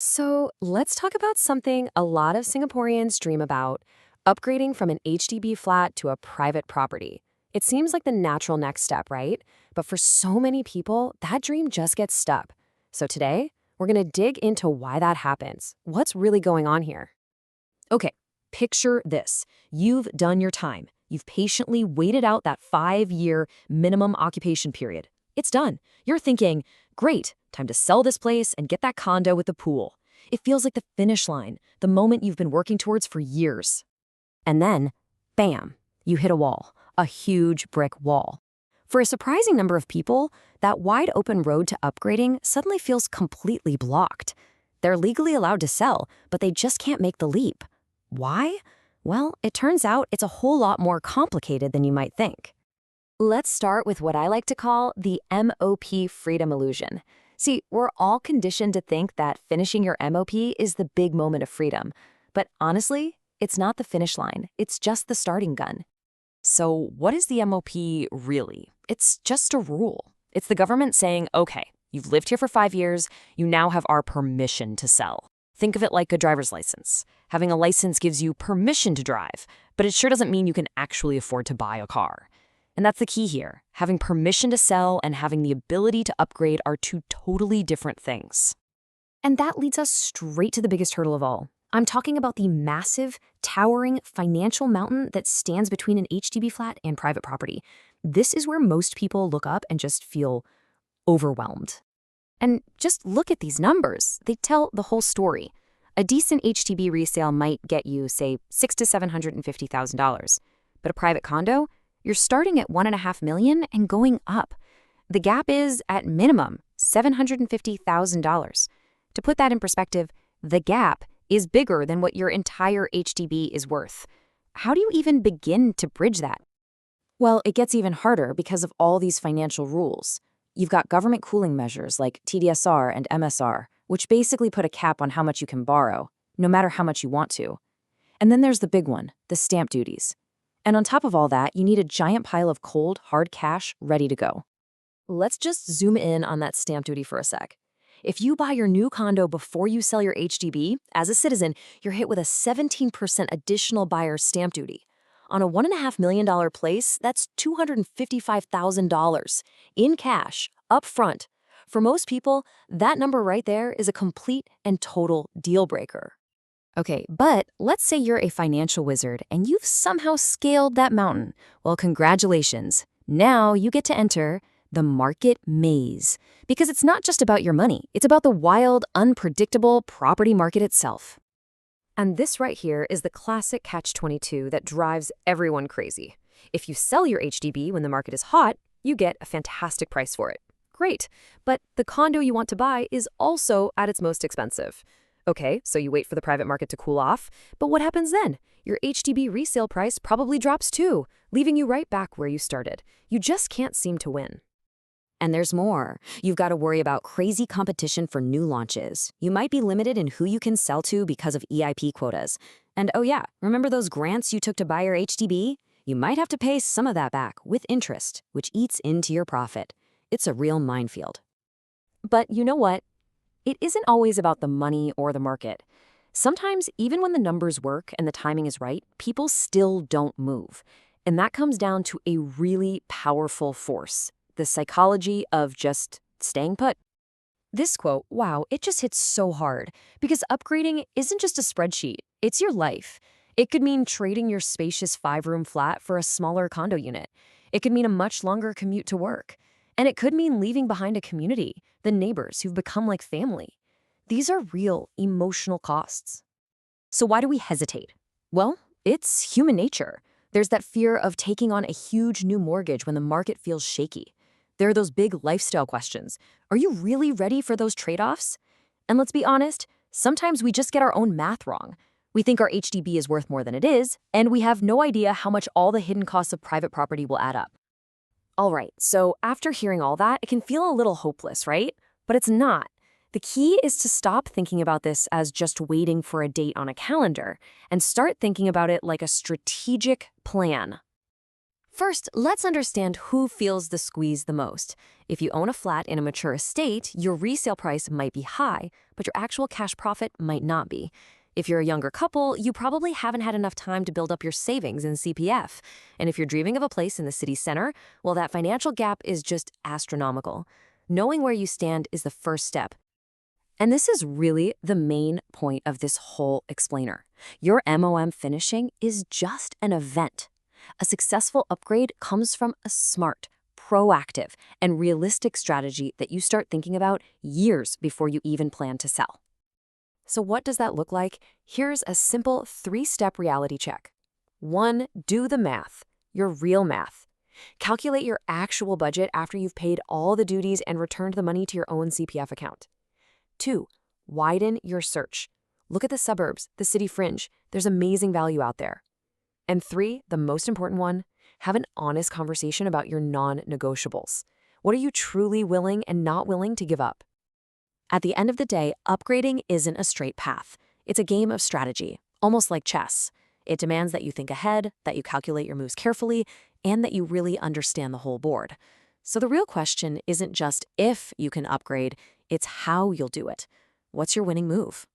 So let's talk about something a lot of Singaporeans dream about: upgrading from an HDB flat to a private property. It seems like the natural next step, right? But for so many people, that dream just gets stuck. So today, we're going to dig into why that happens. What's really going on here? Okay, picture this. You've done your time. You've patiently waited out that 5-year minimum occupation period. It's done. You're thinking, great, time to sell this place and get that condo with the pool. It feels like the finish line, the moment you've been working towards for years. And then, bam, you hit a wall, a huge brick wall. For a surprising number of people, that wide open road to upgrading suddenly feels completely blocked. They're legally allowed to sell, but they just can't make the leap. Why? Well, it turns out it's a whole lot more complicated than you might think. Let's start with what I like to call the MOP freedom illusion. See, we're all conditioned to think that finishing your MOP is the big moment of freedom. But honestly, it's not the finish line. It's just the starting gun. So what is the MOP really? It's just a rule. It's the government saying, okay, you've lived here for 5 years, you now have our permission to sell. Think of it like a driver's license. Having a license gives you permission to drive, but it sure doesn't mean you can actually afford to buy a car. And that's the key here. Having permission to sell and having the ability to upgrade are two totally different things. And that leads us straight to the biggest hurdle of all. I'm talking about the massive, towering financial mountain that stands between an HDB flat and private property. This is where most people look up and just feel overwhelmed. And just look at these numbers. They tell the whole story. A decent HDB resale might get you, say, $600,000 to $750,000. But a private condo, you're starting at $1.5 million and going up. The gap is, at minimum, $750,000. To put that in perspective, the gap is bigger than what your entire HDB is worth. How do you even begin to bridge that? Well, it gets even harder because of all these financial rules. You've got government cooling measures like TDSR and MSR, which basically put a cap on how much you can borrow, no matter how much you want to. And then there's the big one, the stamp duties. And on top of all that, you need a giant pile of cold, hard cash ready to go. Let's just zoom in on that stamp duty for a sec. If you buy your new condo before you sell your HDB, as a citizen, you're hit with a 17% additional buyer's stamp duty. On a $1.5 million place, that's $255,000 in cash, up front. For most people, that number right there is a complete and total deal breaker. Okay, but let's say you're a financial wizard and you've somehow scaled that mountain. Well, congratulations. Now you get to enter the market maze. Because it's not just about your money, it's about the wild, unpredictable property market itself. And this right here is the classic catch-22 that drives everyone crazy. If you sell your HDB when the market is hot, you get a fantastic price for it. Great, but the condo you want to buy is also at its most expensive. Okay, so you wait for the private market to cool off, but what happens then? Your HDB resale price probably drops too, leaving you right back where you started. You just can't seem to win. And there's more. You've got to worry about crazy competition for new launches. You might be limited in who you can sell to because of EIP quotas. And oh yeah, remember those grants you took to buy your HDB? You might have to pay some of that back with interest, which eats into your profit. It's a real minefield. But you know what? It isn't always about the money or the market. Sometimes, even when the numbers work and the timing is right, people still don't move. And that comes down to a really powerful force: the psychology of just staying put. This quote, wow, it just hits so hard, because upgrading isn't just a spreadsheet, it's your life. It could mean trading your spacious 5-room flat for a smaller condo unit. It could mean a much longer commute to work. And it could mean leaving behind a community, the neighbors who've become like family. These are real emotional costs. So why do we hesitate? Well, it's human nature. There's that fear of taking on a huge new mortgage when the market feels shaky. There are those big lifestyle questions. Are you really ready for those trade-offs? And let's be honest, sometimes we just get our own math wrong. We think our HDB is worth more than it is, and we have no idea how much all the hidden costs of private property will add up. All right, so after hearing all that, it can feel a little hopeless, right? But it's not. The key is to stop thinking about this as just waiting for a date on a calendar and start thinking about it like a strategic plan. First, let's understand who feels the squeeze the most. If you own a flat in a mature estate, your resale price might be high, but your actual cash profit might not be. If you're a younger couple, you probably haven't had enough time to build up your savings in CPF. And if you're dreaming of a place in the city center, well, that financial gap is just astronomical. Knowing where you stand is the first step. And this is really the main point of this whole explainer. Your MOM finishing is just an event. A successful upgrade comes from a smart, proactive, and realistic strategy that you start thinking about years before you even plan to sell. So what does that look like? Here's a simple 3-step reality check. 1. Do the math, your real math. Calculate your actual budget after you've paid all the duties and returned the money to your own CPF account. 2. Widen your search. Look at the suburbs, the city fringe. There's amazing value out there. And 3, the most important one, have an honest conversation about your non-negotiables. What are you truly willing and not willing to give up? At the end of the day, upgrading isn't a straight path. It's a game of strategy, almost like chess. It demands that you think ahead, that you calculate your moves carefully, and that you really understand the whole board. So the real question isn't just if you can upgrade, it's how you'll do it. What's your winning move?